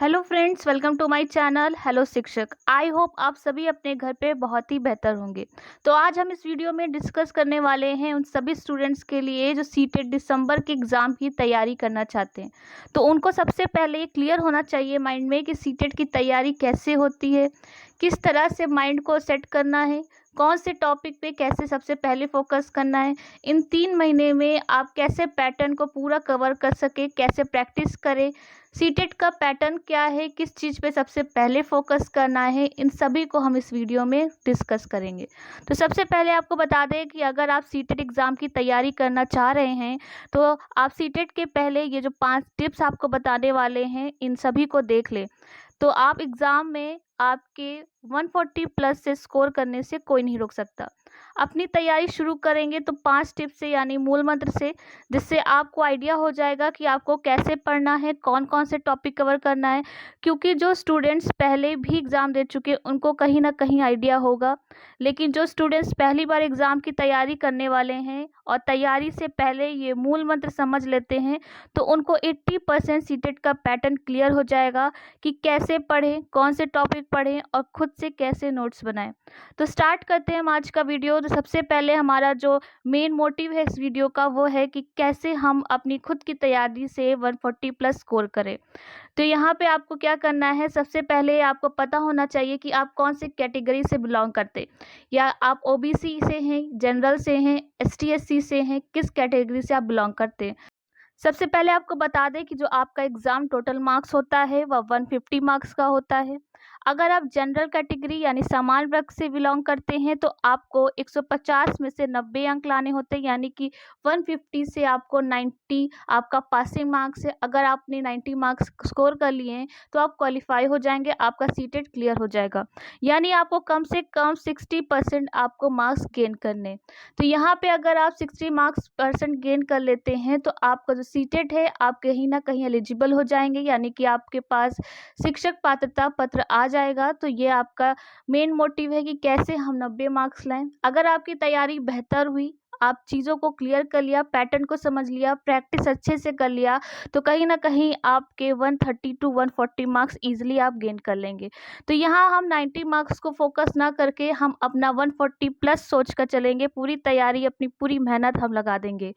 Hello friends, welcome to my channel. Hello शिक्षक, I hope आप सभी अपने घर पे बहुत ही बेहतर होंगे। तो आज हम इस वीडियो में डिस्कस करने वाले हैं उन सभी स्टूडेंट्स के लिए जो सीटेट दिसंबर के एग्ज़ाम की तैयारी करना चाहते हैं। तो उनको सबसे पहले ये क्लियर होना चाहिए माइंड में कि सीटेट की तैयारी कैसे होती है, किस तरह से माइंड को सेट करना है, कौन से टॉपिक पे कैसे सबसे पहले फोकस करना है। इन 3 महीने में आप कैसे पैटर्न को पूरा कवर कर सके, कैसे प्रैक्टिस करें, सीटेट का पैटर्न क्या है, किस चीज़ पे सबसे पहले फोकस करना है, इन सभी को हम इस वीडियो में डिस्कस करेंगे। तो सबसे पहले आपको बता दें कि अगर आप सीटेट एग्ज़ाम की तैयारी करना चाह रहे हैं तो आप सीटेट के पहले ये जो 5 टिप्स आपको बताने वाले हैं इन सभी को देख लें। तो आप एग्ज़ाम में आपके 140 प्लस से स्कोर करने से कोई नहीं रोक सकता। अपनी तैयारी शुरू करेंगे तो 5 टिप्स से यानी मूल मंत्र से, जिससे आपको आइडिया हो जाएगा कि आपको कैसे पढ़ना है, कौन कौन से टॉपिक कवर करना है। क्योंकि जो स्टूडेंट्स पहले भी एग्ज़ाम दे चुके उनको कहीं ना कहीं आइडिया होगा, लेकिन जो स्टूडेंट्स पहली बार एग्ज़ाम की तैयारी करने वाले हैं और तैयारी से पहले ये मूल मंत्र समझ लेते हैं तो उनको 80% सीटेट का पैटर्न क्लियर हो जाएगा कि कैसे पढ़ें, कौन से टॉपिक पढ़ें और खुद से कैसे नोट्स बनाएं। तो स्टार्ट करते हैं हम आज का वीडियो। तो सबसे पहले हमारा जो मेन मोटिव है इस वीडियो का वो है कि कैसे हम अपनी खुद की तैयारी से 140 प्लस स्कोर करें। तो यहाँ पे आपको क्या करना है, सबसे पहले आपको पता होना चाहिए कि आप कौन से कैटेगरी से बिलोंग करते, या आप ओबीसी से हैं, जनरल से हैं, एसटी एससी से हैं, किस कैटेगरी से आप बिलोंग करते हैं। सबसे पहले आपको बता दें कि जो आपका एग्ज़ाम टोटल मार्क्स होता है वह 150 मार्क्स का होता है। अगर आप जनरल कैटेगरी यानी सामान्य वर्ग से बिलोंग करते हैं तो आपको 150 में से 90 अंक लाने होते हैं, यानी कि 150 से आपको 90 आपका पासिंग मार्क्स है। अगर आपने 90 मार्क्स स्कोर कर लिए हैं तो आप क्वालिफाई हो जाएंगे, आपका सीटेट क्लियर हो जाएगा। यानी आपको कम से कम 60% आपको मार्क्स गेन करने। तो यहाँ पे अगर आप 60 मार्क्स परसेंट गेन कर लेते हैं तो आपका जो सीटेट है आप कहीं ना कहीं एलिजिबल हो जाएंगे, यानी कि आपके पास शिक्षक पात्रता पत्र आ जाएगा। तो ये आपका मेन मोटिव है कि कैसे हम 90 मार्क्स लाएं। अगर आपकी तैयारी बेहतर हुई, आप चीज़ों को क्लियर कर लिया, पैटर्न को समझ लिया, प्रैक्टिस अच्छे से कर लिया, तो कहीं ना कहीं आपके 130 टू 140 मार्क्स ईजिली आप गेन कर लेंगे। तो यहाँ हम 90 मार्क्स को फोकस ना करके हम अपना 140 प्लस सोच कर चलेंगे, पूरी तैयारी अपनी पूरी मेहनत हम लगा देंगे।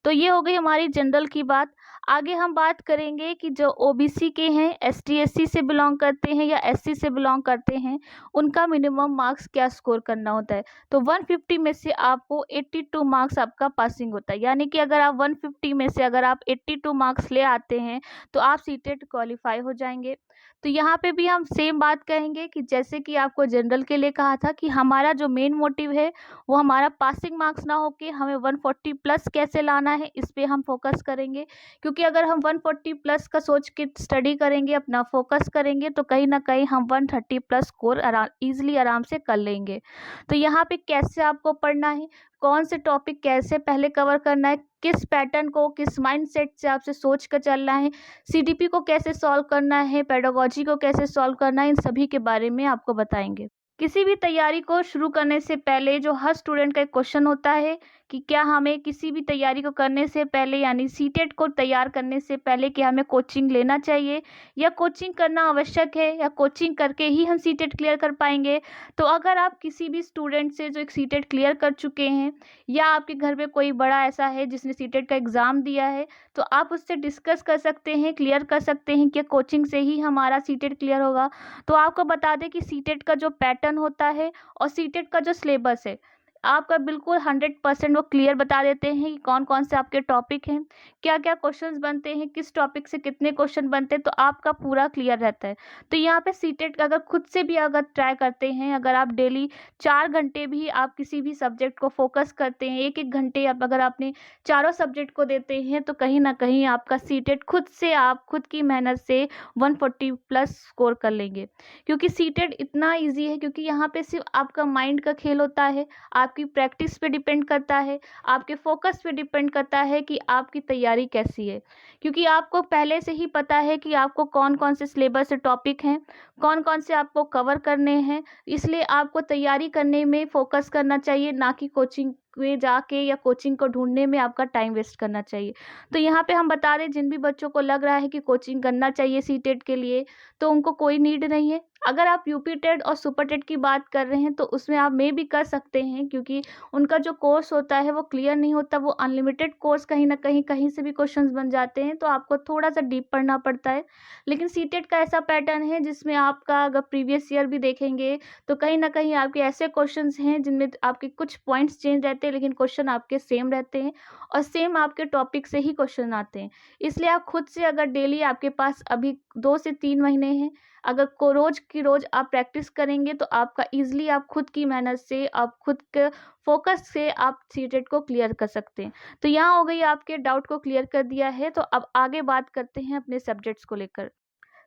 तो ये हो गई हमारी जनरल की बात। आगे हम बात करेंगे कि जो ओबीसी के हैं, एसटी एससी से बिलोंग करते हैं या एससी से बिलोंग करते हैं, उनका मिनिमम मार्क्स क्या स्कोर करना होता है। तो 150 में से आपको 82 मार्क्स आपका पासिंग होता है, यानी कि अगर आप 150 में से अगर आप 82 मार्क्स ले आते हैं तो आप सीटेट क्वालिफाई हो जाएंगे। तो यहाँ पे भी हम सेम बात कहेंगे कि जैसे कि आपको जनरल के लिए कहा था कि हमारा जो मेन मोटिव है वो हमारा पासिंग मार्क्स ना होके हमें 140 प्लस कैसे लाना है इस पे हम फोकस करेंगे। क्योंकि अगर हम 140 प्लस का सोच के स्टडी करेंगे, अपना फोकस करेंगे, तो कहीं ना कहीं हम 130 प्लस स्कोर ईजिली आराम से कर लेंगे। तो यहाँ पे कैसे आपको पढ़ना है, कौन से टॉपिक कैसे पहले कवर करना है, किस पैटर्न को किस माइंडसेट से आपसे सोच कर चलना है, सीडीपी को कैसे सॉल्व करना है, पेडागोजी को कैसे सॉल्व करना है, इन सभी के बारे में आपको बताएंगे। किसी भी तैयारी को शुरू करने से पहले जो हर स्टूडेंट का एक क्वेश्चन होता है कि क्या हमें किसी भी तैयारी को करने से पहले यानी सीटेट को तैयार करने से पहले क्या हमें कोचिंग लेना चाहिए या कोचिंग करना आवश्यक है, या कोचिंग करके ही हम सीटेट क्लियर कर पाएंगे। तो अगर आप किसी भी स्टूडेंट से जो एक सीटेट क्लियर कर चुके हैं या आपके घर में कोई बड़ा ऐसा है जिसने सीटेट का एग्ज़ाम दिया है, तो आप उससे डिस्कस कर सकते हैं, क्लियर कर सकते हैं कि कोचिंग से ही हमारा सीटेट क्लियर होगा। तो आपको बता दें कि सीटेट का जो पैटर्न होता है और सीटेट का जो सिलेबस है आपका बिल्कुल 100% वो क्लियर बता देते हैं कि कौन कौन से आपके टॉपिक हैं, क्या क्या क्वेश्चंस बनते हैं, किस टॉपिक से कितने क्वेश्चन बनते हैं, तो आपका पूरा क्लियर रहता है। तो यहाँ पे सीटेट का अगर खुद से भी अगर ट्राई करते हैं, अगर आप डेली 4 घंटे भी आप किसी भी सब्जेक्ट को फोकस करते हैं, 1-1 घंटे आप अगर आपने चारों सब्जेक्ट को देते हैं, तो कहीं ना कहीं आपका सीटेट खुद से आप खुद की मेहनत से 140 प्लस स्कोर कर लेंगे। क्योंकि सीटेट इतना ईजी है, क्योंकि यहाँ पे सिर्फ आपका माइंड का खेल होता है, आपकी प्रैक्टिस पे डिपेंड करता है, आपके फोकस पे डिपेंड करता है कि आपकी तैयारी कैसी है। क्योंकि आपको पहले से ही पता है कि आपको कौन कौन से सिलेबस से टॉपिक हैं, कौन कौन से आपको कवर करने हैं, इसलिए आपको तैयारी करने में फोकस करना चाहिए, ना कि कोचिंग में जाके या कोचिंग को ढूँढने में आपका टाइम वेस्ट करना चाहिए। तो यहाँ पे हम बता दें, जिन भी बच्चों को लग रहा है कि कोचिंग करना चाहिए सीटेट के लिए, तो उनको कोई नीड नहीं है। अगर आप यूपी टेट और सुपर टेट की बात कर रहे हैं तो उसमें आप मे भी कर सकते हैं, क्योंकि उनका जो कोर्स होता है वो क्लियर नहीं होता, वो अनलिमिटेड कोर्स कहीं न कहीं, कहीं से भी क्वेश्चंस बन जाते हैं, तो आपको थोड़ा-सा डीप पढ़ना पड़ता है। लेकिन सीटेट का ऐसा पैटर्न है जिसमें आपका अगर प्रीवियस ईयर भी देखेंगे तो कहीं न कहीं आपके ऐसे क्वेश्चंस हैं जिनमें आपके कुछ पॉइंट्स चेंज रहते हैं, लेकिन क्वेश्चन आपके सेम रहते हैं और सेम आपके टॉपिक से ही क्वेश्चन आते हैं। इसलिए आप खुद से, अगर डेली आपके पास अभी 2 से 3 महीने हैं, अगर को रोज़ की रोज़ आप प्रैक्टिस करेंगे तो आपका ईज़िली, आप खुद की मेहनत से, आप खुद के फ़ोकस से आप सीटेट को क्लियर कर सकते हैं। तो यहाँ हो गई, आपके डाउट को क्लियर कर दिया है, तो अब आगे बात करते हैं अपने सब्जेक्ट्स को लेकर।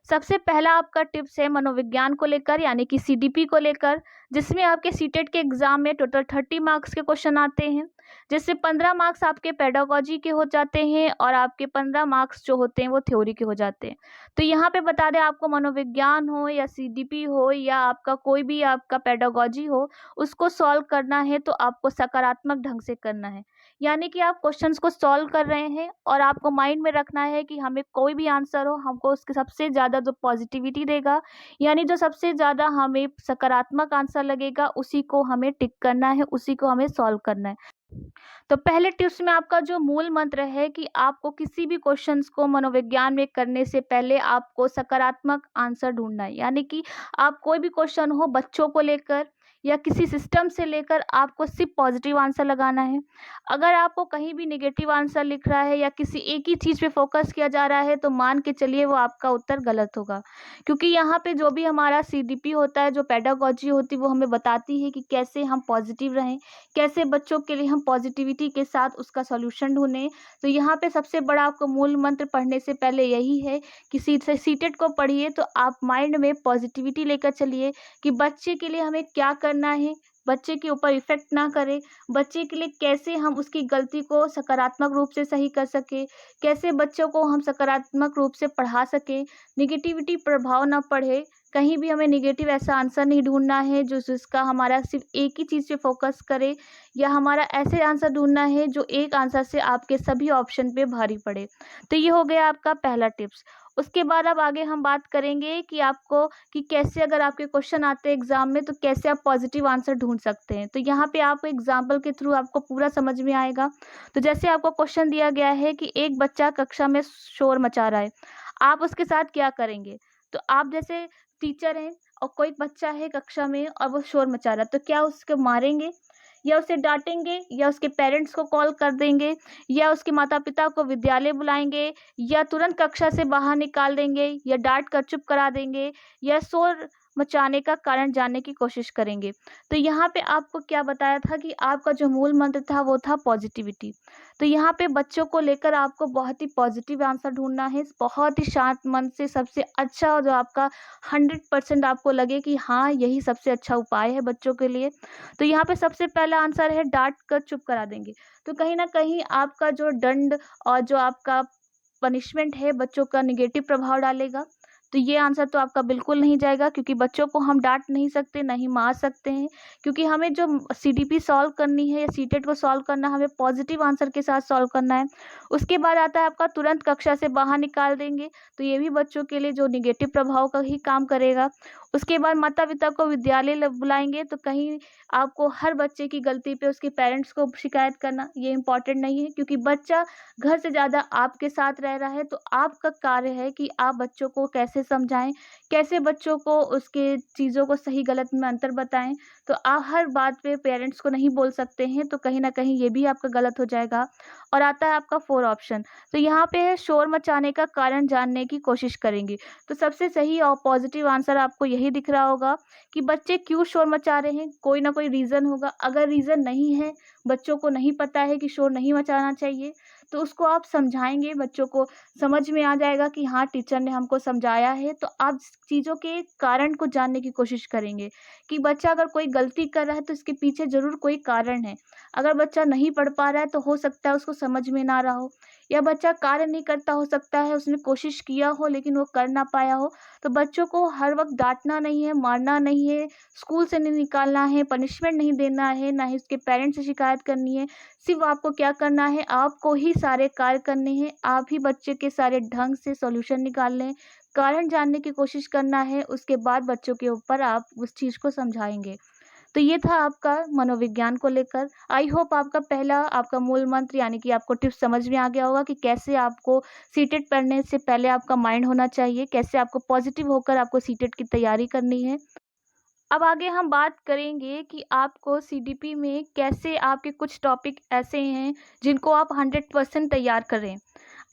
सबसे पहला आपका टिप्स है मनोविज्ञान को लेकर, यानी कि सीडीपी को लेकर, जिसमें आपके सीटेट के एग्ज़ाम में टोटल 30 मार्क्स के क्वेश्चन आते हैं, जिससे 15 मार्क्स आपके पेडागोजी के हो जाते हैं और आपके 15 मार्क्स जो होते हैं वो थ्योरी के हो जाते हैं। तो यहाँ पे बता दें, आपको मनोविज्ञान हो या सीडीपी हो या आपका कोई भी आपका पेडागोजी हो, उसको सॉल्व करना है तो आपको सकारात्मक ढंग से करना है। यानी कि आप क्वेश्चंस को सॉल्व कर रहे हैं और आपको माइंड में रखना है कि हमें कोई भी आंसर हो, हमको उसके सबसे ज़्यादा जो पॉजिटिविटी देगा, यानी जो सबसे ज़्यादा हमें सकारात्मक आंसर लगेगा, उसी को हमें टिक करना है, उसी को हमें सॉल्व करना है। तो पहले टिप्स में आपका जो मूल मंत्र है कि आपको किसी भी क्वेश्चंस को मनोविज्ञान में करने से पहले आपको सकारात्मक आंसर ढूंढना है। यानी कि आप कोई भी क्वेश्चन हो, बच्चों को लेकर या किसी सिस्टम से लेकर, आपको सिर्फ पॉजिटिव आंसर लगाना है। अगर आपको कहीं भी नेगेटिव आंसर लिख रहा है या किसी एक ही चीज़ पे फोकस किया जा रहा है, तो मान के चलिए वो आपका उत्तर गलत होगा, क्योंकि यहाँ पे जो भी हमारा सीडीपी होता है, जो पेडागोजी होती है, वो हमें बताती है कि कैसे हम पॉजिटिव रहें, कैसे बच्चों के लिए हम पॉजिटिविटी के साथ उसका सॉल्यूशन ढूँढें। तो यहाँ पे सबसे बड़ा आपको मूल मंत्र पढ़ने से पहले यही है कि सीटेट को पढ़िए तो आप माइंड में पॉजिटिविटी लेकर चलिए कि बच्चे के लिए हमें क्या करना है, बच्चे के ऊपर इफ़ेक्ट ना करे, बच्चे के लिए कैसे हम उसकी गलती को सकारात्मक रूप से सही कर सकें, कैसे बच्चों को हम सकारात्मक रूप से पढ़ा सकें, नेगेटिविटी प्रभाव ना पड़े, कहीं भी हमें नेगेटिव ऐसा आंसर नहीं ढूँढना है जो जिसका हमारा सिर्फ़ एक ही चीज़ पे फ़ोकस करे, या हमारा ऐसे आंसर ढूँढना है जो एक आंसर से आपके सभी ऑप्शन पे भारी पड़े। तो ये हो गया आपका पहला टिप्स। उसके बाद अब आगे हम बात करेंगे कि आपको, कि कैसे अगर आपके क्वेश्चन आते हैं एग्ज़ाम में तो कैसे आप पॉजिटिव आंसर ढूँढ सकते हैं। तो यहाँ पे आप एग्ज़ाम्पल के थ्रू आपको पूरा समझ में आएगा। तो जैसे आपको क्वेश्चन दिया गया है कि एक बच्चा कक्षा में शोर मचा रहा है, आप उसके साथ क्या करेंगे? तो आप जैसे टीचर हैं और कोई बच्चा है कक्षा में और वो शोर मचा रहा है, तो क्या उसको मारेंगे या उसे डाँटेंगे या उसके पेरेंट्स को कॉल कर देंगे या उसके माता-पिता को विद्यालय बुलाएँगे या तुरंत कक्षा से बाहर निकाल देंगे या डाँट कर चुप करा देंगे या शोर मचाने का कारण जानने की कोशिश करेंगे। तो यहाँ पे आपको क्या बताया था कि आपका जो मूल मंत्र था वो था पॉजिटिविटी। तो यहाँ पे बच्चों को लेकर आपको बहुत ही पॉजिटिव आंसर ढूँढना है, बहुत ही शांत मन से सबसे अच्छा जो आपका 100% आपको लगे कि हाँ, यही सबसे अच्छा उपाय है बच्चों के लिए। तो यहाँ पे सबसे पहला आंसर है डाँट कर चुप करा देंगे। तो कहीं न कहीं आपका जो दंड और जो आपका पनिशमेंट है बच्चों का नेगेटिव प्रभाव डालेगा। तो ये आंसर तो आपका बिल्कुल नहीं जाएगा, क्योंकि बच्चों को हम डाँट नहीं सकते, ना ही मार सकते हैं, क्योंकि हमें जो सीडीपी सॉल्व करनी है या सीटेट को सॉल्व करना है, हमें पॉजिटिव आंसर के साथ सॉल्व करना है। उसके बाद आता है आपका तुरंत कक्षा से बाहर निकाल देंगे, तो ये भी बच्चों के लिए जो नेगेटिव प्रभाव का ही काम करेगा। उसके बाद माता-पिता को विद्यालय बुलाएँगे, तो कहीं आपको हर बच्चे की गलती पे उसके पेरेंट्स को शिकायत करना, ये इम्पोर्टेंट नहीं है, क्योंकि बच्चा घर से ज़्यादा आपके साथ रह रहा है, तो आपका कार्य है कि आप बच्चों को कैसे समझाएँ, कैसे बच्चों को उसके चीज़ों को सही गलत में अंतर बताएँ। तो आप हर बात पे पेरेंट्स को नहीं बोल सकते हैं, तो कहीं न कहीं ये भी आपका गलत हो जाएगा। और आता है आपका 4 ऑप्शन, तो यहाँ पे है शोर मचाने का कारण जानने की कोशिश करेंगे। तो सबसे सही और पॉजिटिव आंसर आपको यही दिख रहा होगा कि बच्चे क्यों शोर मचा रहे हैं, कोई ना कोई रीज़न होगा। अगर रीज़न नहीं है, बच्चों को नहीं पता है कि शोर नहीं मचाना चाहिए, तो उसको आप समझाएँगे, बच्चों को समझ में आ जाएगा कि हाँ, टीचर ने हमको समझाया है, तो आप चीज़ों के कारण को जानने की कोशिश करेंगे कि बच्चा अगर कोई गलती कर रहा है, तो इसके पीछे ज़रूर कोई कारण है। अगर बच्चा नहीं पढ़ पा रहा है, तो हो सकता है उसको समझ में ना आ रहा हो, या बच्चा कार्य नहीं करता, हो सकता है उसने कोशिश किया हो लेकिन वो कर ना पाया हो, तो बच्चों को हर वक़्त डाँटना नहीं है, मारना नहीं है, स्कूल से नहीं निकालना है, पनिशमेंट नहीं देना है, ना ही उसके पेरेंट्स से शिकायत करनी है। सिर्फ़ आपको क्या करना है, आपको ही सारे कार्य करने हैं, आप ही बच्चे के सारे ढंग से सॉल्यूशन निकालने हैं, कारण जानने की कोशिश करना है, उसके बाद बच्चों के ऊपर आप उस चीज़ को समझाएँगे। तो ये था आपका मनोविज्ञान को लेकर। आई होप आपका पहला आपका मूल मंत्र यानी कि आपको टिप्स समझ में आ गया होगा कि कैसे आपको सीटेट पढ़ने से पहले आपका माइंड होना चाहिए, कैसे आपको पॉजिटिव होकर आपको सीटेट की तैयारी करनी है। अब आगे हम बात करेंगे कि आपको सीडीपी में कैसे आपके कुछ टॉपिक ऐसे हैं जिनको आप 100% तैयार करें।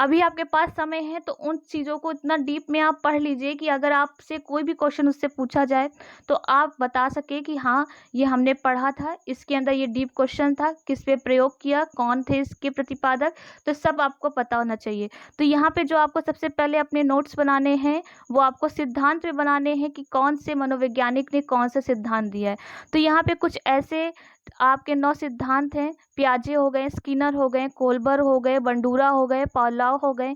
अभी आपके पास समय है तो उन चीज़ों को इतना डीप में आप पढ़ लीजिए कि अगर आपसे कोई भी क्वेश्चन उससे पूछा जाए तो आप बता सकें कि हाँ, ये हमने पढ़ा था, इसके अंदर ये डीप क्वेश्चन था, किस पे प्रयोग किया, कौन थे इसके प्रतिपादक, तो सब आपको पता होना चाहिए। तो यहाँ पे जो आपको सबसे पहले अपने नोट्स बनाने हैं वो आपको सिद्धांत पे बनाने हैं कि कौन से मनोवैज्ञानिक ने कौन सा सिद्धांत दिया है। तो यहाँ पे कुछ ऐसे आपके 9 सिद्धांत हैं, पियाजे हो गए, स्किनर हो गए, कोल्बर हो गए, बंडूरा हो गए, पावलोव हो गए,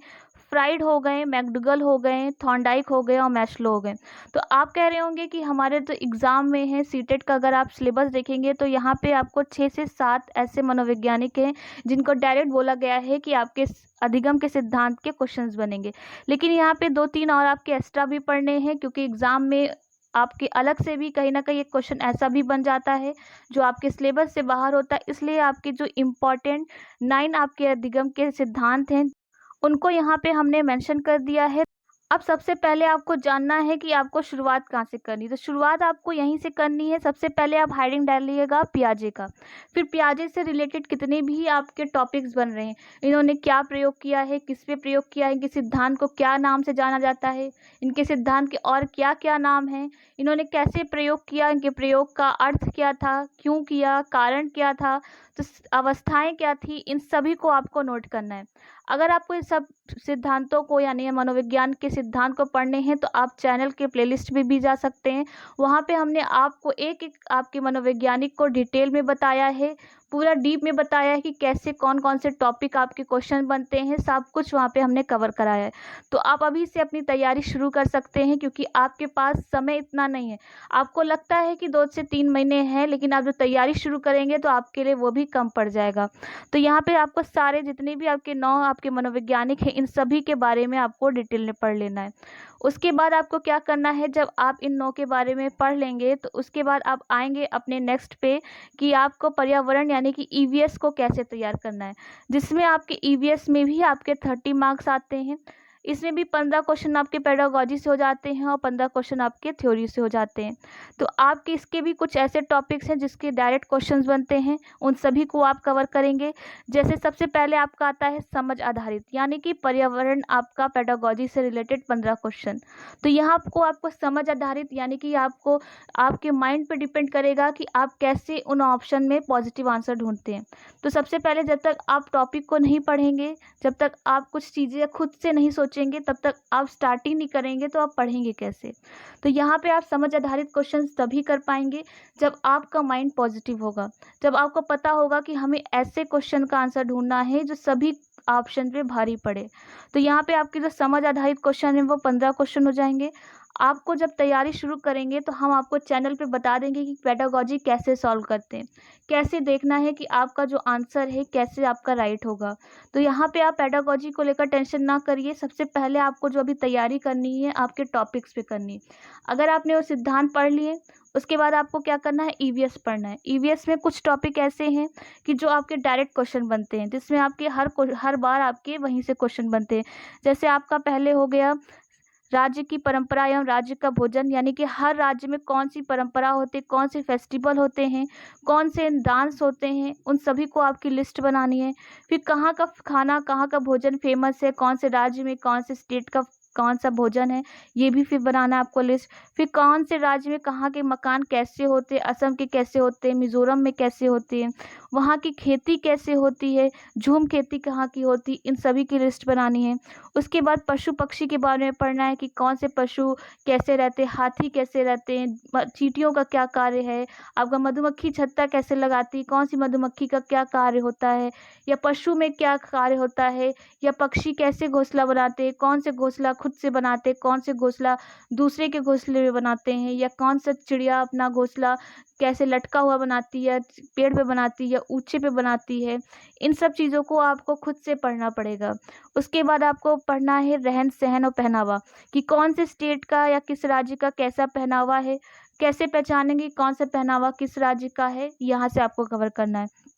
फ्राइड हो गए, मैकडूगल हो गए, थॉर्नडाइक हो गए और मैस्लो हो गए। तो आप कह रहे होंगे कि हमारे तो एग्ज़ाम में है सीटेट का, अगर आप सिलेबस देखेंगे तो यहाँ पे आपको 6 से 7 ऐसे मनोवैज्ञानिक हैं जिनको डायरेक्ट बोला गया है कि आपके अधिगम के सिद्धांत के क्वेश्चंस बनेंगे। लेकिन यहाँ पे 2-3 और आपके एक्स्ट्रा भी पढ़ने हैं क्योंकि एग्ज़ाम में आपके अलग से भी कहीं न कहीं एक क्वेश्चन ऐसा भी बन जाता है जो आपके सिलेबस से बाहर होता है। इसलिए आपके जो इम्पोर्टेंट 9 आपके अधिगम के सिद्धांत हैं, उनको यहाँ पे हमने मेंशन कर दिया है। अब सबसे पहले आपको जानना है कि आपको शुरुआत कहाँ से करनी है। तो शुरुआत आपको यहीं से करनी है। सबसे पहले आप हेडिंग डालिएगा पियाजे का। फिर पियाजे से रिलेटेड कितने भी आपके टॉपिक्स बन रहे हैं, इन्होंने क्या प्रयोग किया है, किस पे प्रयोग किया है, इनके सिद्धांत को क्या नाम से जाना जाता है, इनके सिद्धांत के और क्या-क्या नाम हैं, इन्होंने कैसे प्रयोग किया, इनके प्रयोग का अर्थ क्या था, क्यों किया, कारण क्या था, तो अवस्थाएँ क्या थी, इन सभी को आपको नोट करना है। अगर आपको इस सब सिद्धांतों को यानी मनोविज्ञान के सिद्धांत को पढ़ने हैं तो आप चैनल के प्लेलिस्ट में भी जा सकते हैं। वहाँ पे हमने आपको एक-एक आपके मनोवैज्ञानिक को डिटेल में बताया है, पूरा डीप में बताया है कि कैसे कौन-कौन से टॉपिक आपके क्वेश्चन बनते हैं, सब कुछ वहाँ पे हमने कवर कराया है। तो आप अभी से अपनी तैयारी शुरू कर सकते हैं क्योंकि आपके पास समय इतना नहीं है। आपको लगता है कि 2 से 3 महीने हैं, लेकिन आप जो तैयारी शुरू करेंगे तो आपके लिए वो भी कम पड़ जाएगा। तो यहाँ पे आपको सारे जितने भी आपके 9 आपके मनोवैज्ञानिक हैं, इन सभी के बारे में आपको डिटेल में पढ़ लेना है। उसके बाद आपको क्या करना है, जब आप इन 9 के बारे में पढ़ लेंगे तो उसके बाद आप आएँगे अपने नेक्स्ट पे कि आपको पर्यावरण यानी कि ईवीएस को कैसे तैयार करना है, जिसमें आपके ईवीएस में भी आपके 30 मार्क्स आते हैं। इसमें भी 15 क्वेश्चन आपके पेडागॉजी से हो जाते हैं और 15 क्वेश्चन आपके थ्योरी से हो जाते हैं। तो आपके इसके भी कुछ ऐसे टॉपिक्स हैं जिसके डायरेक्ट क्वेश्चंस बनते हैं, उन सभी को आप कवर करेंगे। जैसे सबसे पहले आपका आता है समझ आधारित यानी कि पर्यावरण आपका पेडागॉजी से रिलेटेड 15 क्वेश्चन। तो यहाँ आपको समझ आधारित यानी कि आपको आपके माइंड पे डिपेंड करेगा कि आप कैसे उन ऑप्शन में पॉजिटिव आंसर ढूँढते हैं। तो सबसे पहले जब तक आप टॉपिक को नहीं पढ़ेंगे, जब तक आप कुछ चीज़ें खुद से नहीं सोचेंगे, तब तक आप स्टार्ट ही नहीं करेंगे तो आप पढ़ेंगे कैसे? तो यहाँ पे आप समझ आधारित क्वेश्चंस तभी कर पाएँगे जब आपका माइंड पॉजिटिव होगा। जब आपको पता होगा कि हमें ऐसे क्वेश्चन का आंसर ढूँढना है जो सभी ऑप्शन पे भारी पड़े। तो यहाँ पे आपके जो समझ आधारित क्वेश्चन है वो 15 क्वेश्चन हो जाएँगे। आपको जब तैयारी शुरू करेंगे तो हम आपको चैनल पे बता देंगे कि पेडागॉजी कैसे सॉल्व करते हैं, कैसे देखना है कि आपका जो आंसर है कैसे आपका राइट होगा। तो यहाँ पे आप पेडागॉजी को लेकर टेंशन ना करिए, सबसे पहले आपको जो अभी तैयारी करनी है आपके टॉपिक्स पे करनी है। अगर आपने वो सिद्धांत पढ़ लिए, उसके बाद आपको क्या करना है, ईवीएस पढ़ना है। ईवीएस में कुछ टॉपिक ऐसे हैं कि जो आपके डायरेक्ट क्वेश्चन बनते हैं, जिसमें आपके हर बार आपके वहीं से क्वेश्चन बनते हैं। जैसे आपका पहले हो गया राज्य की परंपरा एवं राज्य का भोजन यानी कि हर राज्य में कौन सी परंपरा होती है, कौन से फेस्टिवल होते हैं, कौन से डांस होते हैं, उन सभी को आपकी लिस्ट बनानी है। फिर कहाँ का खाना, कहाँ का भोजन फेमस है, कौन से राज्य में, कौन से स्टेट का कौन सा भोजन है, ये भी फिर बनाना है आपको लिस्ट। फिर कौन से राज्य में कहाँ के मकान कैसे होते हैं, असम के कैसे होते हैं, मिज़ोरम में कैसे होते हैं, वहाँ की खेती कैसे होती है, झूम खेती कहाँ की होती, इन सभी की लिस्ट बनानी है। उसके बाद पशु पक्षी के बारे में पढ़ना है कि कौन से पशु कैसे रहते हैं, हाथी कैसे रहते हैं, चींटियों का क्या कार्य है, आपका मधुमक्खी छत्ता कैसे लगाती है, कौन सी मधुमक्खी का क्या कार्य होता है, या पशु में क्या कार्य होता है, या पक्षी कैसे घोंसला बनाते हैं, कौन से घोंसला खुद से बनाते हैं, कौन से घोंसला दूसरे के घोंसले में बनाते हैं, या कौन सा चिड़िया अपना घोंसला कैसे लटका हुआ बनाती है, पेड़ पे बनाती है या ऊंचे पे बनाती है। इन सब चीज़ों को आपको खुद से पढ़ना पड़ेगा। उसके बाद आपको पढ़ना है रहन सहन और पहनावा, कि कौन से स्टेट का या किस राज्य का कैसा पहनावा है, कैसे पहचानेंगे कौन सा पहनावा किस राज्य का है, यहाँ से आपको कवर करना है।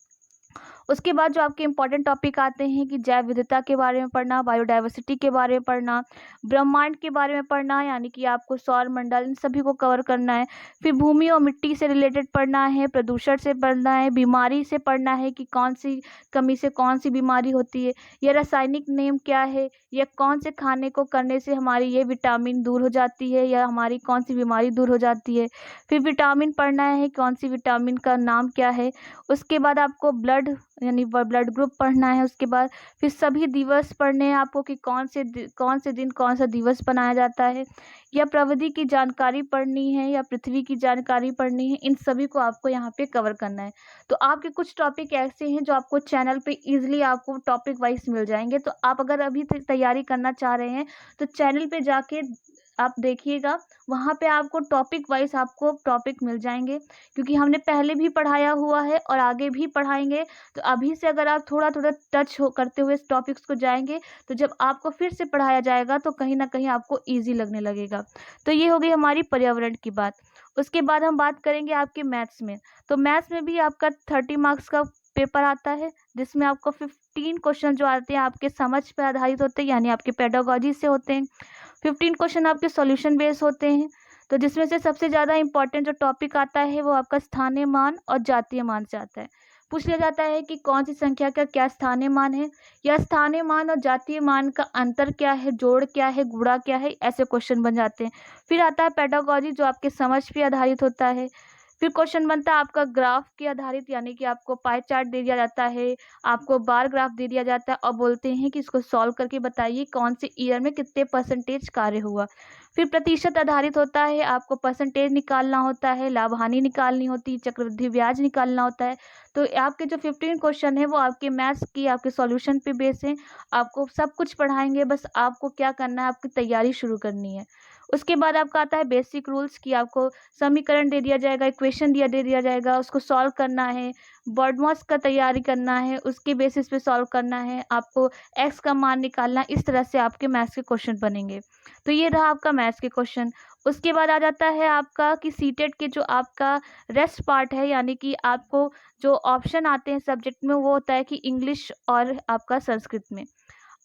उसके बाद जो आपके इम्पोर्टेंट टॉपिक आते हैं कि जैव विविधता के बारे में पढ़ना, बायोडाइवर्सिटी के बारे में पढ़ना, ब्रह्मांड के बारे में पढ़ना, यानी कि आपको सौर मंडल इन सभी को कवर करना है। फिर भूमि और मिट्टी से रिलेटेड पढ़ना है, प्रदूषण से पढ़ना है, बीमारी से पढ़ना है कि कौन सी कमी से कौन सी बीमारी होती है, या रासायनिक नेम क्या है, या कौन से खाने को करने से हमारी ये विटामिन दूर हो जाती है, या हमारी कौन सी बीमारी दूर हो जाती है। फिर विटामिन पढ़ना है, कौन सी विटामिन का नाम क्या है। उसके बाद आपको ब्लड यानी ब्लड ग्रुप पढ़ना है। उसके बाद फिर सभी दिवस पढ़ने हैं आपको कि कौन से दिन कौन सा दिवस बनाया जाता है, या प्रविधि की जानकारी पढ़नी है, या पृथ्वी की जानकारी पढ़नी है। इन सभी को आपको यहाँ पे कवर करना है। तो आपके कुछ टॉपिक ऐसे हैं जो आपको चैनल पे इजीली आपको टॉपिक वाइज मिल जाएंगे। तो आप अगर अभी तैयारी करना चाह रहे हैं तो चैनल पे जाके आप देखिएगा, वहाँ पे आपको टॉपिक वाइज आपको टॉपिक मिल जाएंगे, क्योंकि हमने पहले भी पढ़ाया हुआ है और आगे भी पढ़ाएंगे। तो अभी से अगर आप थोड़ा थोड़ा टच हो करते हुए इस टॉपिक्स को जाएंगे, तो जब आपको फिर से पढ़ाया जाएगा तो कहीं ना कहीं आपको ईजी लगने लगेगा। तो ये हो गई हमारी पर्यावरण की बात। उसके बाद हम बात करेंगे आपके मैथ्स में। तो मैथ्स में भी आपका 30 मार्क्स का पेपर आता है, जिसमें आपको 15 क्वेश्चन जो आते हैं आपके समझ पर आधारित होते हैं, यानी आपके पेडागोजी से होते हैं। 15 क्वेश्चन आपके सॉल्यूशन बेस होते हैं। तो जिसमें से सबसे ज़्यादा इंपॉर्टेंट जो टॉपिक आता है वो आपका स्थानीय मान और जातीय मान से आता है। पूछ लिया जाता है कि कौन सी संख्या का क्या स्थानीय मान है, या स्थानीय मान और जातीय मान का अंतर क्या है, जोड़ क्या है, गुणा क्या है, ऐसे क्वेश्चन बन जाते हैं। फिर आता है पेडागोजी जो आपके समझ पे आधारित होता है। फिर क्वेश्चन बनता है आपका ग्राफ के आधारित, यानी कि आपको पाई चार्ट दे दिया जाता है, आपको बार ग्राफ दे दिया जाता है और बोलते हैं कि इसको सॉल्व करके बताइए कौन से ईयर में कितने परसेंटेज कार्य हुआ। फिर प्रतिशत आधारित होता है, आपको परसेंटेज निकालना होता है, लाभ हानि निकालनी होती है, चक्रवृद्धि ब्याज निकालना होता है। तो आपके जो 15 क्वेश्चन है वो आपके मैथ्स की आपके सॉल्यूशन पे बेस है। आपको सब कुछ पढ़ाएंगे, बस आपको क्या करना है, आपकी तैयारी शुरू करनी है। उसके बाद आपका आता है बेसिक रूल्स की आपको समीकरण दे दिया जाएगा, इक्वेशन दे दिया जाएगा, उसको सॉल्व करना है, बॉडमॉस का तैयारी करना है, उसके बेसिस पे सॉल्व करना है, आपको एक्स का मान निकालना। इस तरह से आपके मैथ्स के क्वेश्चन बनेंगे। तो ये रहा आपका मैथ्स के क्वेश्चन। उसके बाद आ जाता है आपका कि सीटेट के जो आपका रेस्ट पार्ट है, यानी कि आपको जो ऑप्शन आते हैं सब्जेक्ट में, वो होता है कि इंग्लिश और आपका संस्कृत में।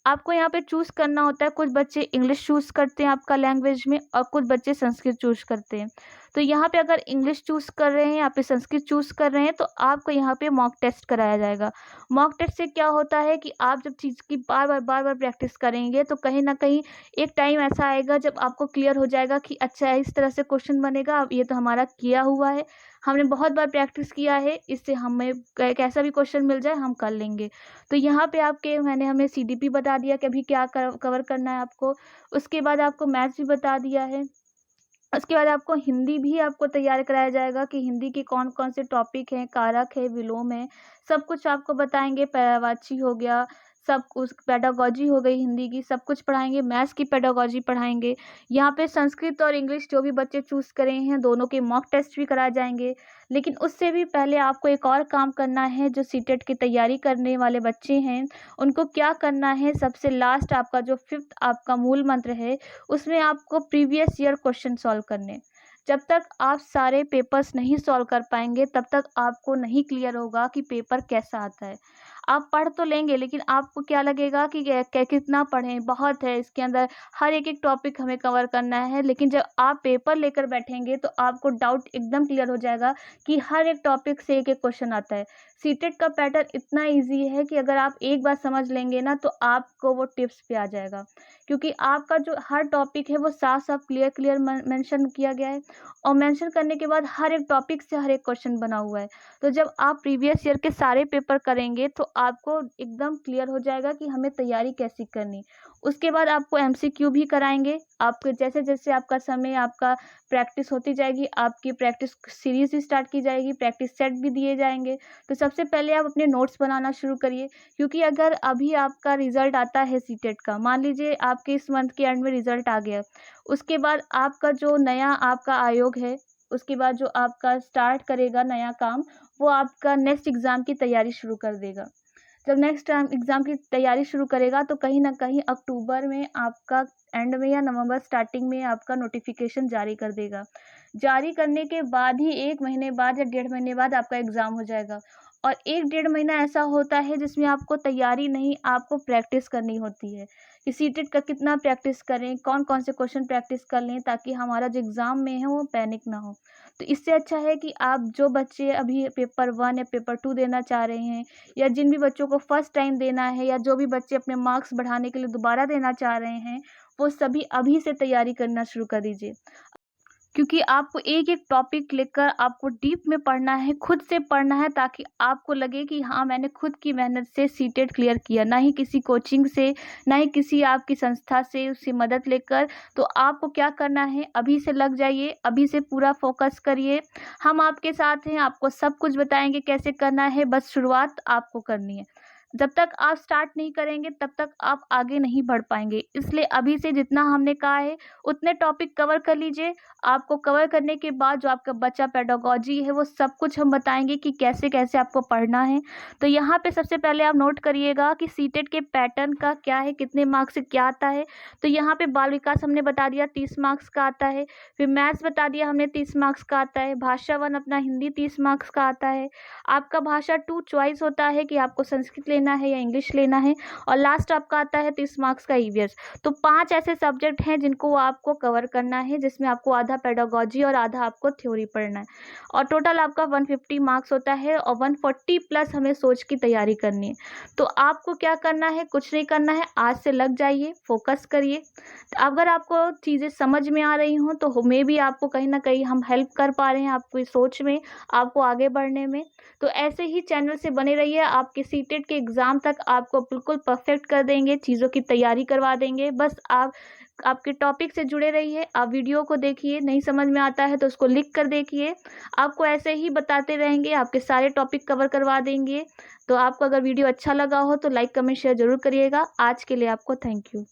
आपको यहाँ पे चूज़ करना होता है, कुछ बच्चे इंग्लिश चूज़ करते हैं आपका लैंग्वेज में और कुछ बच्चे संस्कृत चूज़ करते हैं। तो यहाँ पे अगर इंग्लिश चूज़ कर रहे हैं या फिर संस्कृत चूज़ कर रहे हैं तो आपको यहाँ पे मॉक टेस्ट कराया जाएगा। मॉक टेस्ट से क्या होता है कि आप जब चीज़ की बार बार प्रैक्टिस करेंगे तो कहीं ना कहीं एक टाइम ऐसा आएगा जब आपको क्लियर हो जाएगा कि अच्छा इस तरह से क्वेश्चन बनेगा, अब ये तो हमारा किया हुआ है, हमने बहुत बार प्रैक्टिस किया है, इससे हमें कैसा भी क्वेश्चन मिल जाए हम कर लेंगे। तो यहाँ पे आपके मैंने हमें सीडीपी बता दिया कि अभी क्या कवर करना है आपको। उसके बाद आपको मैथ्स भी बता दिया है। उसके बाद आपको हिंदी भी आपको तैयार कराया जाएगा कि हिंदी के कौन कौन से टॉपिक हैं, कारक है, विलोम है, सब कुछ आपको बताएंगे। पर्यायवाची हो गया, सब कुछ पेडागोजी हो गई हिंदी की, सब कुछ पढ़ाएंगे। मैथ्स की पेडागोजी पढ़ाएंगे। यहाँ पे संस्कृत और इंग्लिश जो भी बच्चे चूज़ करे हैं दोनों के मॉक टेस्ट भी कराए जाएंगे। लेकिन उससे भी पहले आपको एक और काम करना है, जो सीटेट की तैयारी करने वाले बच्चे हैं उनको क्या करना है, सबसे लास्ट आपका जो 5th आपका मूल मंत्र है उसमें आपको प्रीवियस ईयर क्वेश्चन सॉल्व करने। जब तक आप सारे पेपर्स नहीं सॉल्व कर पाएंगे तब तक आपको नहीं क्लियर होगा कि पेपर कैसा आता है। आप पढ़ तो लेंगे लेकिन आपको क्या लगेगा कि कितना पढ़ें, बहुत है इसके अंदर, हर एक टॉपिक हमें कवर करना है। लेकिन जब आप पेपर लेकर बैठेंगे तो आपको डाउट एकदम क्लियर हो जाएगा कि हर एक टॉपिक से एक एक क्वेश्चन आता है। सीटेट का पैटर्न इतना ईजी है कि अगर आप एक बार समझ लेंगे ना तो आपको वो टिप्स पे आ जाएगा क्योंकि आपका जो हर टॉपिक है वो साफ-साफ क्लियर-क्लियर मेंशन किया गया है और मेंशन करने के बाद हर एक टॉपिक से हर एक क्वेश्चन बना हुआ है। तो जब आप प्रीवियस ईयर के सारे पेपर करेंगे तो आपको एकदम क्लियर हो जाएगा कि हमें तैयारी कैसी करनी। उसके बाद आपको एमसीक्यू भी कराएँगे। आपके जैसे-जैसे आपका समय आपका प्रैक्टिस होती जाएगी, आपकी प्रैक्टिस सीरीज़ भी स्टार्ट की जाएगी, प्रैक्टिस सेट भी दिए जाएँगे। तो सबसे पहले आप अपने नोट्स बनाना शुरू करिए, क्योंकि अगर अभी आपका रिज़ल्ट आता है सीटेट का, मान लीजिए आपके इस मंथ के एंड में रिज़ल्ट आ गया, उसके बाद आपका जो नया आपका आयोग है, उसके बाद जो आपका स्टार्ट करेगा नया काम, वो आपका नेक्स्ट एग्ज़ाम की तैयारी शुरू कर देगा। जब नेक्स्ट टाइम एग्ज़ाम की तैयारी शुरू करेगा तो कहीं न कहीं अक्टूबर में आपका एंड में या नवंबर स्टार्टिंग में आपका नोटिफ़िकेशन जारी कर देगा। जारी करने के बाद ही 1 महीने बाद या डेढ़ महीने बाद आपका एग्ज़ाम हो जाएगा और 1 डेढ़ महीना ऐसा होता है जिसमें आपको तैयारी नहीं, आपको प्रैक्टिस करनी होती है कि सीटेट का कितना प्रैक्टिस करें, कौन-कौन से क्वेश्चन प्रैक्टिस कर लें ताकि हमारा जो एग्ज़ाम में है वो पैनिक ना हो। तो इससे अच्छा है कि आप जो बच्चे अभी पेपर 1 या पेपर 2 देना चाह रहे हैं या जिन भी बच्चों को फर्स्ट टाइम देना है या जो भी बच्चे अपने मार्क्स बढ़ाने के लिए दोबारा देना चाह रहे हैं, वो सभी अभी से तैयारी करना शुरू कर दीजिए। क्योंकि आपको एक-एक टॉपिक लेकर आपको डीप में पढ़ना है, खुद से पढ़ना है ताकि आपको लगे कि हाँ, मैंने खुद की मेहनत से सीटेट क्लियर किया, ना ही किसी कोचिंग से, ना ही किसी आपकी संस्था से उससे मदद लेकर। तो आपको क्या करना है, अभी से लग जाइए, अभी से पूरा फ़ोकस करिए। हम आपके साथ हैं, आपको सब कुछ बताएँगे कैसे करना है, बस शुरुआत आपको करनी है। जब तक आप स्टार्ट नहीं करेंगे तब तक आप आगे नहीं बढ़ पाएँगे। इसलिए अभी से जितना हमने कहा है उतने टॉपिक कवर कर लीजिए। आपको कवर करने के बाद जो आपका बचा पेडागॉजी है वो सब कुछ हम बताएँगे कि कैसे-कैसे आपको पढ़ना है। तो यहाँ पे सबसे पहले आप नोट करिएगा कि सीटेट के पैटर्न का क्या है, कितने मार्क्स से क्या आता है। तो यहाँ पे बाल विकास हमने बता दिया 30 मार्क्स का आता है। फिर मैथ्स बता दिया हमने 30 मार्क्स का आता है। भाषा 1 अपना हिंदी 30 मार्क्स का आता है। आपका भाषा 2 चॉइस होता है कि आपको संस्कृत लेना है या इंग्लिश लेना है और लास्ट आपका आता है 30 मार्क्स का ईवीएस। तो 5 ऐसे सब्जेक्ट हैं जिनको आपको कवर करना है, जिसमें आपको आधा पेडागॉजी और आधा आपको थ्योरी पढ़ना है और टोटल आपका 150 मार्क्स होता है और 140 प्लस हमें सोच की तैयारी करनी है। तो आपको क्या करना है, कुछ नहीं करना है, आज से लग जाइए, फोकस करिए। अगर आपको चीज़ें समझ में आ रही हों तो मे बी आपको कहीं न कहीं हम हेल्प कर पा रहे हैं आपकी सोच में, आपको आगे बढ़ने में। तो ऐसे ही चैनल से बने रहिए, आपके सीटेट के एग्ज़ाम तक आपको बिल्कुल परफेक्ट कर देंगे, चीज़ों की तैयारी करवा देंगे। बस आप आपके टॉपिक से जुड़े रहिए, आप वीडियो को देखिए, नहीं समझ में आता है तो उसको लिख कर देखिए। आपको ऐसे ही बताते रहेंगे, आपके सारे टॉपिक कवर करवा देंगे। तो आपको अगर वीडियो अच्छा लगा हो तो लाइक, कमेंट, शेयर ज़रूर करिएगा। आज के लिए आपको थैंक यू।